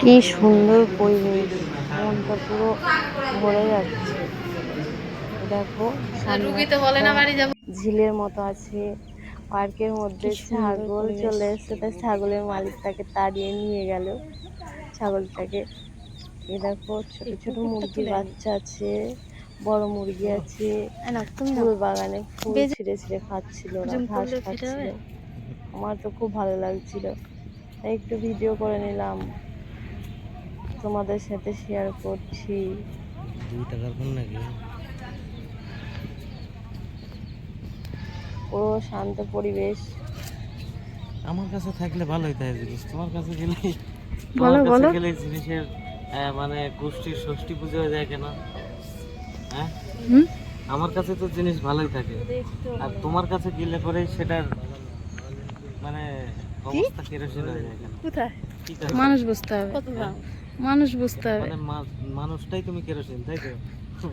কি সুন্দর পরিবেশ, মনটা পুরো ভরে যাচ্ছে। দেখো সামনে একটা ঝিলের মতো আছে, পার্কের মধ্যে ছাগল চলে এসেছে, তাই ছাগলের মালিক তাকে তাড়িয়ে নিয়ে গেল ছাগলটাকে। এ দেখো ছোট ছোট মুরগির বাচ্চা আছে, বড় মুরগি আছে, ফুল বাগানে ফুল ছিঁড়ে ছিঁড়ে খাচ্ছিল, ওরা ঘাস খাচ্ছিল। আমার তো খুব ভালো লাগছিল, তাই একটু ভিডিও করে নিলাম, তোমাদের সাথে শেয়ার করছি। 2 টাকার ফোন নাকি? পুরো শান্ত পরিবেশ। আমার কাছে থাকলে ভালোই তাই জিনিস, তোমার কাছে গেলে বলো তোমার কাছে বলো। গেলে জিনিসের মানে গোষ্ঠীর ষষ্ঠী পুজো হয়ে যায় কেন? হ্যাঁ, হুম, আমার কাছে তো জিনিস ভালোই থাকে, আর তোমার কাছে গেলে পরে সেটার মানে অবস্থা কেরোসিন হয়ে যায় কেন? কোথায়? কি কারণে? মানুষ বুঝতে হবে, হ্যাঁ? মানুষ বুঝতে হবে। মানে মানুষটাই তুমি কেরোসিন, তাই তো?